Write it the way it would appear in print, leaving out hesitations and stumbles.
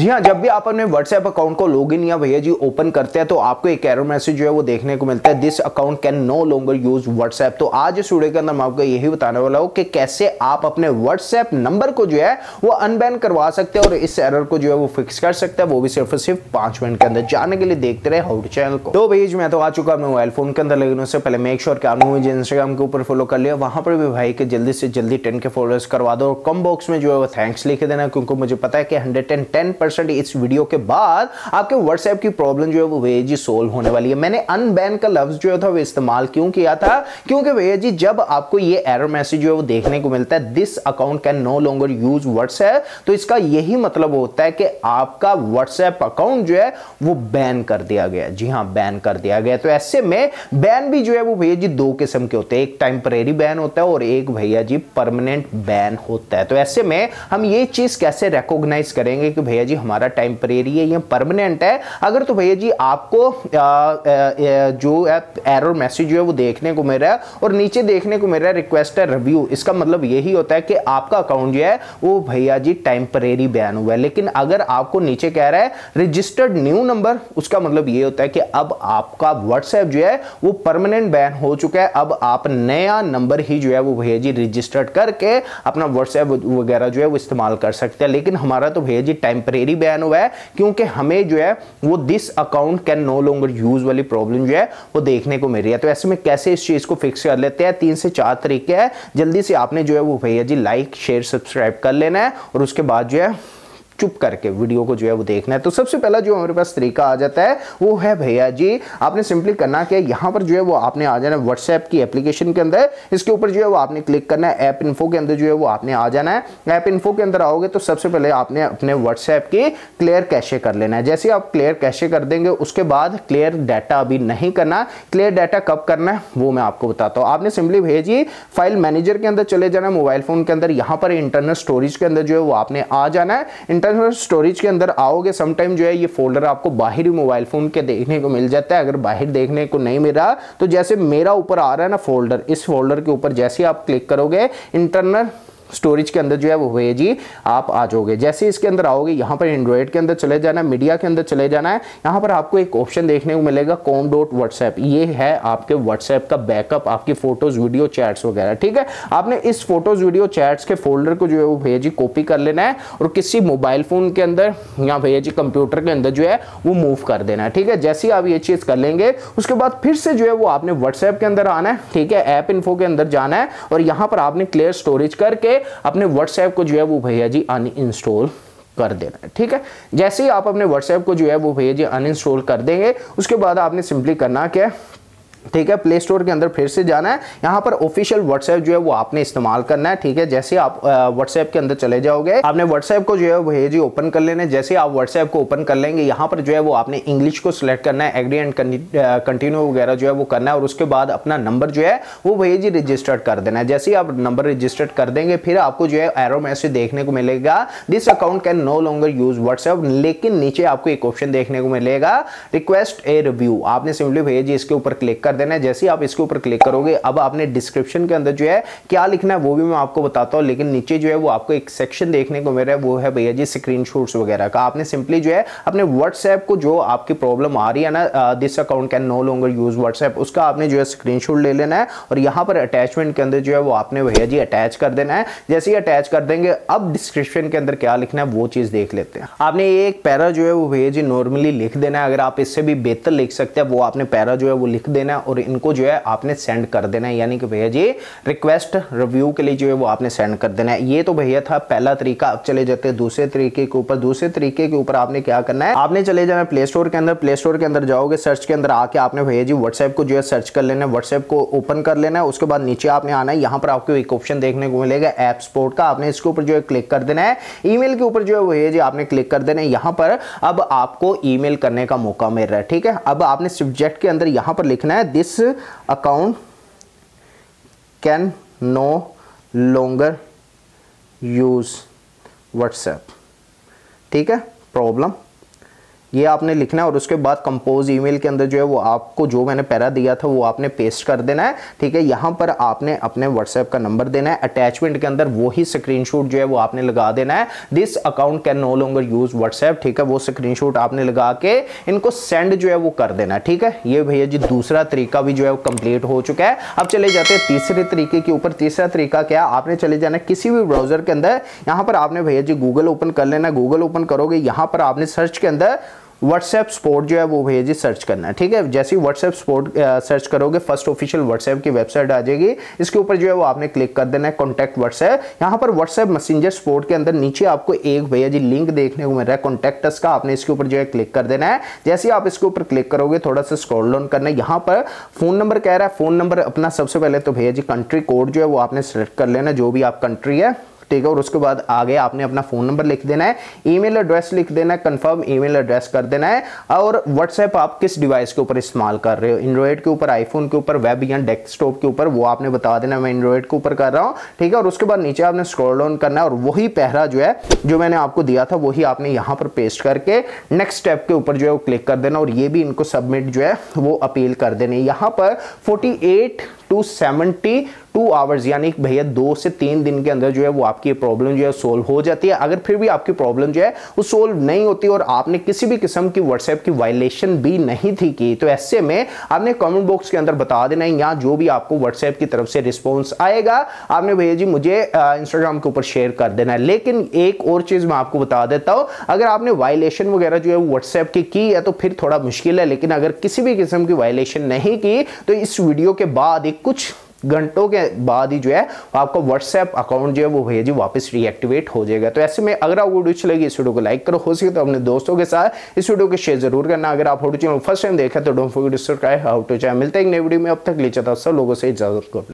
जी हाँ, जब भी आप अपने व्हाट्सएप अकाउंट को लॉगिन या भैया जी ओपन करते हैं तो आपको एक एरर मैसेज जो है वो देखने को मिलता है, this account can no longer use WhatsApp. तो आज इस वीडियो के अंदर मैं आपको यही बताने वाला हूँ कि कैसे आप अपने व्हाट्सएप नंबर को जो है वो अनबैन करवा सकते हैं और इस एरर को जो है वो फिक्स कर सकते हैं, वो भी सिर्फ और सिर्फ 5 मिनट के अंदर। जानने के लिए देखते रहे हाउ टू चैनल को। तो भैया मैं तो आ चुका अपने मोबाइल फोन के अंदर, लेकिन उससे पहले मेक श्योर कि आपने मुझे इंस्टाग्राम के ऊपर फॉलो कर लिया, वहां पर भी भाई के जल्दी से जल्दी 10 के फॉलोअर्स करवा दो और कम बॉक्स में जो है वो थैंक्स लिख देना, क्योंकि मुझे पता है कि 110% इस वीडियो के बाद आपके व्हाट्सएप की प्रॉब्लम जो है वो भैया जी सोल्व होने वाली है। मैंने अनबैन का लफ्ज जो था वो इस्तेमाल क्यों किया था, क्योंकि भैया जी जब आपको ये एरर मैसेज जो है वो देखने को मिलता है, this account can no longer use WhatsApp, तो इसका यही मतलब होता है कि आपका व्हाट्सएप अकाउंट जो है वो बैन कर दिया गया। जी हां, बैन कर दिया गया। तो ऐसे में बैन भी जो है वो भैया जी 2 किस्म के होते हैं, एक टेम्परेरी बैन होता है और एक भैया जी परमानेंट बैन होता है। तो ऐसे में हम ये चीज कैसे रिकॉग्नाइज करेंगे कि भैया जी हमारा टेम्परेरी है या परमानेंट है? अगर तो भैया जी आपको जो एरर मैसेज जो है वो देखने को मिल रहा है और नीचे देखने को मिल रहा है रिक्वेस्ट रिव्यू, इसका मतलब यही होता है कि आपका अकाउंट जो है वो भैया जी टेम्परेरी बैन हुआ है। लेकिन अगर आपको नीचे कह रहा है रजिस्टर्ड न्यू नंबर, उसका मतलब ये होता है कि अब आपका व्हाट्सएप जो है वो परमानेंट बैन हो चुका है। अब आप नया नंबर ही जो है वो भैया जी रजिस्टर्ड करके अपना व्हाट्सएप वगैरह जो है वो इस्तेमाल कर सकते हैं। लेकिन हमारा तो भैया जी टेम्परेरी बैन हुआ है, क्योंकि हमें जो है वो this account can no longer use वाली प्रॉब्लम जो है वो देखने को मिल रही है। तो ऐसे में कैसे इस चीज को फिक्स कर लेते हैं? 3 से 4 तरीके हैं। जल्दी से आपने जो है वो भैया जी लाइक शेयर सब्सक्राइब कर लेना है और उसके बाद जो है चुप करके वीडियो को जो है वो देखना है। तो सबसे पहला जो हमारे पास तरीका आ जाता है वो है भैया जी, आपने सिंपली करना क्या है, यहां पर जो है वो आपने आ जाना है व्हाट्सएप की एप्लीकेशन के अंदर, इसके ऊपर जो है वो आपने क्लिक करना है, ऐप इन्फो के अंदर जो है वो आपने आ जाना है। ऐप इन्फो के अंदर आओगे तो सबसे पहले आपने अपने व्हाट्सएप की क्लियर कैशे कर लेना है। जैसे आप क्लियर कैशे कर देंगे उसके बाद क्लियर डाटा अभी नहीं करना, क्लियर डाटा कब करना है वो मैं आपको बताता हूं। आपने सिंपली भैया जी फाइल मैनेजर के अंदर चले जाना है मोबाइल फोन के अंदर, यहां पर इंटरनल स्टोरेज के अंदर जो है वो आपने आ जाना है। स्टोरेज के अंदर आओगे, समटाइम जो है ये फोल्डर आपको बाहरी मोबाइल फोन के देखने को मिल जाता है। अगर बाहर देखने को नहीं मिल रहा तो जैसे मेरा ऊपर आ रहा है ना फोल्डर, इस फोल्डर के ऊपर जैसे आप क्लिक करोगे इंटरनल स्टोरेज के अंदर जो है वो भैया जी आप आ जाओगे। जैसे इसके अंदर आओगे यहाँ पर एंड्रॉइड के अंदर चले जाना है, मीडिया के अंदर चले जाना है। यहाँ पर आपको एक ऑप्शन देखने को मिलेगा com.whatsapp, ये है आपके व्हाट्सएप का बैकअप, आपकी फोटोज वीडियो चैट्स वगैरह। ठीक है, आपने इस फोटोज वीडियो चैट्स के फोल्डर को जो है वो भैया जी कॉपी कर लेना है और किसी मोबाइल फोन के अंदर या भैया जी कंप्यूटर के अंदर जो है वो मूव कर देना है। ठीक है, जैसे आप ये चीज कर लेंगे उसके बाद फिर से जो है वो आपने व्हाट्सएप के अंदर आना है। ठीक है, ऐप इन्फो के अंदर जाना है और यहाँ पर आपने क्लियर स्टोरेज करके अपने व्हाट्सएप को जो है वो भैया जी अनइंस्टॉल कर देना है। ठीक है, जैसे ही आप अपने व्हाट्सएप को जो है वो भैया जी अनइंस्टॉल कर देंगे उसके बाद आपने सिंपली करना क्या है, ठीक है, प्ले स्टोर के अंदर फिर से जाना है। यहाँ पर ऑफिशियल व्हाट्सएप जो है वो आपने इस्तेमाल करना है। ठीक है, जैसे आप व्हाट्सएप के अंदर चले जाओगे आपने व्हाट्सएप को जो है भैया जी ओपन कर लेना है। जैसे आप व्हाट्सएप को ओपन कर लेंगे यहाँ पर जो है वो आपने इंग्लिश को सिलेक्ट करना है, एग्री एंड कंटिन्यू वगैरह जो है वो करना है और उसके बाद अपना नंबर जो है वो भैया जी रजिस्टर्ड कर देना है। जैसे ही आप नंबर रजिस्टर्ड कर देंगे फिर आपको जो है एरर मैसेज देखने को मिलेगा, this account can no longer use WhatsApp, लेकिन नीचे आपको एक ऑप्शन देखने को मिलेगा रिक्वेस्ट ए रिव्यू। आपने सिंपली भैया जी इसके ऊपर क्लिक कर देना है। जैसे आप इसके ऊपर क्लिक करोगे अब आपने डिस्क्रिप्शन के अंदर जो है क्या लिखना है वो भी मैं आपको बताता हूं, लेकिन नीचे जो है वो आपको एक सेक्शन देखने को मिल रहा है वो है भैया जी स्क्रीनशॉट्स वगैरह का। आपने सिंपली जो है अपने व्हाट्सएप को जो आपकी प्रॉब्लम आ रही है ना, this account can no longer use WhatsApp, उसका आपने जो है स्क्रीनशॉट ले लेना है और यहां पर अटैचमेंट के अंदर जो है वो आपने भैया जी अटैच कर देना है। जैसे ही अटैच कर देंगे अब डिस्क्रिप्शन के अंदर क्या लिखना है वो चीज देख लेते हैं। आपने एक पैरा जो है वो भैया जी नॉर्मली लिख देना है, अगर आप इससे भी बेहतर लिख सकते हैं वो आपने पैरा जो है वो लिख देना है और इनको जो है आपने सेंड कर देना है, यानी कि भैया जी रिक्वेस्ट रिव्यू के लिए जो है वो आपने सेंड कर देना है। ये तो भैया था पहला तरीका। अब चले जाते हैं दूसरे तरीके के ऊपर। दूसरे तरीके के ऊपर आपने क्या करना है, आपने चले जाना प्ले स्टोर के अंदर। प्ले स्टोर के अंदर जाओगे, सर्च के अंदर आके आपने भैया जी व्हाट्सएप को जो है सर्च कर लेना है, व्हाट्सएप को ओपन कर लेना है। उसके बाद नीचे आपने आना है, यहाँ पर आपको एक ऑप्शन देखने को मिलेगा ऐप सपोर्ट का, आपने इसके ऊपर जो है क्लिक कर देना है। ईमेल के ऊपर जो है भैया जी आपने क्लिक कर देना है। यहाँ पर अब आपको ईमेल करने का मौका मिल रहा है। ठीक है, अब आपने सब्जेक्ट के अंदर यहाँ पर लिखना है this account can no longer use WhatsApp. ठीक है, प्रॉब्लम ये आपने लिखना है और उसके बाद कंपोज ईमेल के अंदर जो है वो आपको जो मैंने पैरा दिया था वो आपने पेस्ट कर देना है। ठीक है, यहाँ पर आपने अपने व्हाट्सएप का नंबर देना है, अटैचमेंट के अंदर वही स्क्रीनशॉट जो है वो आपने लगा देना है, this account can no longer use WhatsApp. ठीक है, वो स्क्रीनशॉट आपने लगा के इनको सेंड जो है वो कर देना है। ठीक है, ये भैया जी दूसरा तरीका भी जो है वो कंप्लीट हो चुका है। अब चले जाते हैं तीसरे तरीके के ऊपर। तीसरा तरीका क्या, आपने चले जाना किसी भी ब्राउजर के अंदर, यहाँ पर आपने भैया जी गूगल ओपन कर लेना। गूगल ओपन करोगे, यहाँ पर आपने सर्च के अंदर व्हाट्सएप सपोर्ट जो है वो भैया जी सर्च करना है। ठीक है, जैसे ही व्हाट्सएप सपोर्ट सर्च करोगे फर्स्ट ऑफिशियल व्हाट्सएप की वेबसाइट आ जाएगी, इसके ऊपर जो है वो आपने क्लिक कर देना है कॉन्टैक्ट व्हाट्सएप। यहाँ पर व्हाट्सएप मैसेंजर सपोर्ट के अंदर नीचे आपको एक भैया जी लिंक देखने को मिल रहा है कॉन्टैक्ट अस का, आपने इसके ऊपर जो है क्लिक कर देना है। जैसे ही आप इसके ऊपर क्लिक करोगे थोड़ा सा स्क्रॉल डाउन करना है, यहाँ पर फोन नंबर कह रहा है, फोन नंबर अपना सबसे पहले तो भैया जी कंट्री कोड जो है वो आपने सेलेक्ट कर लेना, जो भी आप कंट्री है। ठीक है, और उसके बाद आगे आपने अपना फोन नंबर लिख देना है, ईमेल एड्रेस लिख देना है, कंफर्म ईमेल एड्रेस कर देना है। और व्हाट्सएप आप किस डिवाइस के ऊपर इस्तेमाल कर रहे हो, एंड्रॉइड के ऊपर, आईफोन के ऊपर, वेब या डेस्कटॉप के ऊपर, वो आपने बता देना मैं एंड्रॉइड के ऊपर कर रहा हूँ। ठीक है, और उसके बाद नीचे आपने स्क्रॉल डाउन करना है और वही पहरा जो है जो मैंने आपको दिया था वही आपने यहाँ पर पेस्ट करके नेक्स्ट स्टेप के ऊपर जो है वो क्लिक कर देना और ये भी इनको सबमिट जो है वो अपील कर देनी। यहाँ पर 48 to 72 आवर्स यानी भैया 2 से 3 दिन के अंदर जो है वो आपकी प्रॉब्लम जो है सोल्व हो जाती है। अगर फिर भी आपकी प्रॉब्लम जो है वो सोल्व नहीं होती और आपने किसी भी किस्म की व्हाट्सएप की वायलेशन भी नहीं थी की, तो ऐसे में आपने कमेंट बॉक्स के अंदर बता देना है, या जो भी आपको व्हाट्सएप की तरफ से रिस्पॉन्स आएगा आपने भैया जी मुझे इंस्टाग्राम के ऊपर शेयर कर देना है। लेकिन एक और चीज मैं आपको बता देता हूं, अगर आपने वायलेशन वगैरह जो है व्हाट्सएप की है तो फिर थोड़ा मुश्किल है, लेकिन अगर किसी भी किस्म की वायलेशन नहीं की तो इस वीडियो के बाद एक कुछ घंटों के बाद ही जो है आपका व्हाट्सएप अकाउंट जो है वो भैया जी वापस रीएक्टिवेट हो जाएगा। तो ऐसे में अगर आपको वीडियो अच्छी लगी इस वीडियो को लाइक करो, हो सके तो अपने दोस्तों के साथ इस वीडियो को शेयर जरूर करना। अगर आप वीडियो चैनल फर्स्ट टाइम देखा तो don't forget to subscribe how to channel. मिलते हैं एक नई वीडियो में, अब तक ले चाहता सब लोगों से इजाजत को।